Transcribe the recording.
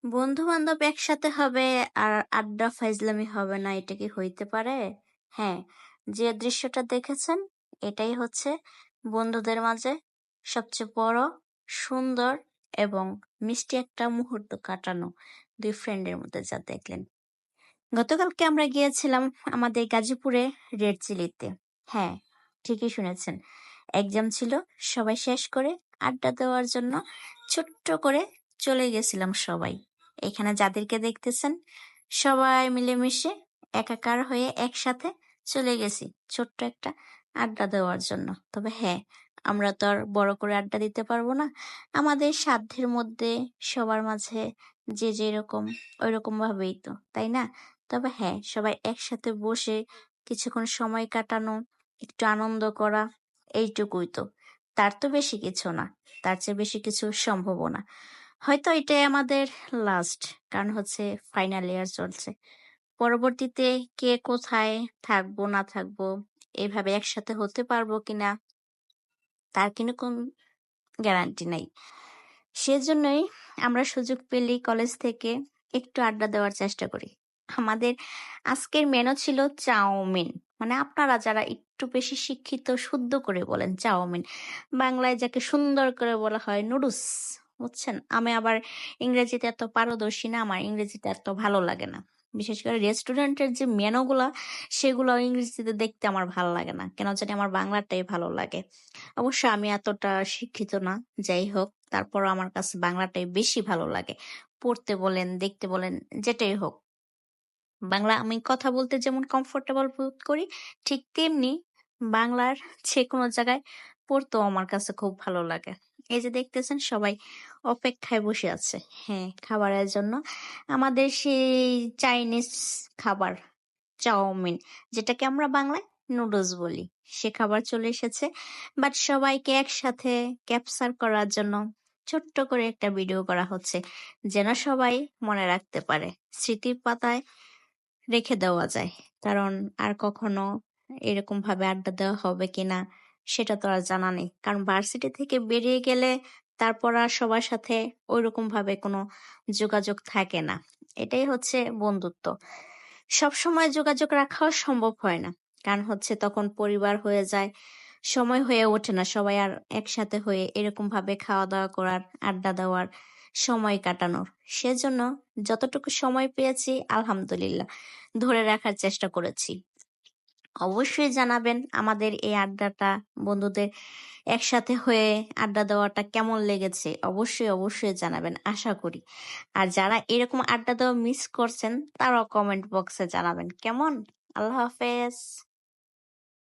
বন্ধু বান্ধব একসাথে হবে আর আড্ডা ফাইজলামি হবে না, এটা কি হইতে পারে? হ্যাঁ, যে দৃশ্যটা দেখেছেন এটাই হচ্ছে বন্ধুদের মাঝে সবচেয়ে বড়, সুন্দর এবং মিষ্টি একটা মুহূর্ত কাটানো দুই ফ্রেন্ডের মধ্যে যা দেখলেন। গতকালকে আমরা গিয়েছিলাম আমাদের গাজীপুরে রেড চিলিতে। হ্যাঁ, ঠিকই শুনেছেন, এক্সাম ছিল, সবাই শেষ করে আড্ডা দেওয়ার জন্য ছোট্ট করে চলে গেছিলাম সবাই। এখানে যাদেরকে দেখতেছেন সবাই মিলেমিশে একাকার হয়ে একসাথে চলে গেছি ছোট্ট একটা আড্ডা দেওয়ার জন্য। তবে হ্যাঁ, আমরা তো আর বড় করে আড্ডা দিতে পারবো না, আমাদের সাধ্যের মধ্যে সবার মাঝে যে যেরকম ওইরকম ভাবেই তো, তাই না? তবে হ্যাঁ, সবাই একসাথে বসে কিছুক্ষণ সময় কাটানো, একটু আনন্দ করা, এইটুকুই তো। তার তো বেশি কিছু না, তার চেয়ে বেশি কিছু সম্ভবও না। হয়তো এটাই আমাদের লাস্ট, কারণ হচ্ছে ফাইনাল ইয়ার চলছে। পরবর্তীতে কে কোথায় থাকবো না থাকবো, এইভাবে একসাথে হতে পারবো কিনা তার কিন্তু কোন গ্যারান্টি নাই। সেজন্যই আমরা সুযোগ পেলেই কলেজ থেকে একটু আড্ডা দেওয়ার চেষ্টা করি। আমাদের আজকের মেনু ছিল চাউমিন। মানে আপনারা যারা একটু বেশি শিক্ষিত শুদ্ধ করে বলেন চাউমিন, বাংলায় যাকে সুন্দর করে বলা হয় নুডলস, বুঝছেন? আমি আবার ইংরেজিতে এত পারদর্শী না, আমার ইংরেজিতে এত ভালো লাগে না। বিশেষ করে রেস্টুরেন্টের যে মেনুগুলা, সেগুলো ইংরেজিতে দেখতে আমার ভালো লাগে না, কেন জানি আমার বাংলাটাই ভালো লাগে। অবশ্য আমি এতটা শিক্ষিত না, যাই হোক তারপর আমার কাছে বাংলাটাই বেশি ভালো লাগে। পড়তে বলেন, দেখতে বলেন, যেটাই হোক, বাংলা আমি কথা বলতে যেমন কমফোর্টেবল বোধ করি, ঠিক তেমনি বাংলার যে কোনো জায়গায় পড়তেও আমার কাছে খুব ভালো লাগে। এই যে দেখতেছেন সবাই অপেক্ষায় বসে আছে, হ্যাঁ, খাবারের জন্য। আমাদের সেই চাইনিজ খাবার চাউমিন, যেটাকে আমরা বাংলায় নুডলস বলি, সে খাবার চলে এসেছে। বাট সবাইকে একসাথে ক্যাপচার করার জন্য ছোট্ট করে একটা ভিডিও করা হচ্ছে, যেন সবাই মনে রাখতে পারে, স্মৃতির পাতায় রেখে দেওয়া যায়। কারণ আর কখনো এরকম ভাবে আড্ডা দেওয়া হবে কিনা সেটা তো আর জানা নেই, কারণ ভার্সিটি থেকে বেরিয়ে গেলে তারপর আর সবার সাথে ওইরকম ভাবে কোনো যোগাযোগ থাকে না। এটাই হচ্ছে বন্ধুত্ব। সবসময় যোগাযোগ রাখাও সম্ভব হয় না, কারণ হচ্ছে তখন পরিবার হয়ে যায়, সময় হয়ে ওঠে না সবাই আর একসাথে হয়ে এরকম ভাবে খাওয়া দাওয়া করার, আড্ডা দেওয়ার, সময় কাটানোর। সেজন্য যতটুকু সময় পেয়েছি আলহামদুলিল্লাহ ধরে রাখার চেষ্টা করেছি। অবশ্যই জানাবেন আমাদের এই আড্ডাটা, বন্ধুদের একসাথে হয়ে আড্ডা দেওয়াটা কেমন লেগেছে, অবশ্যই অবশ্যই জানাবেন আশা করি। আর যারা এরকম আড্ডা দেওয়া মিস করছেন তারাও কমেন্ট বক্সে জানাবেন কেমন। আল্লাহ হাফেজ।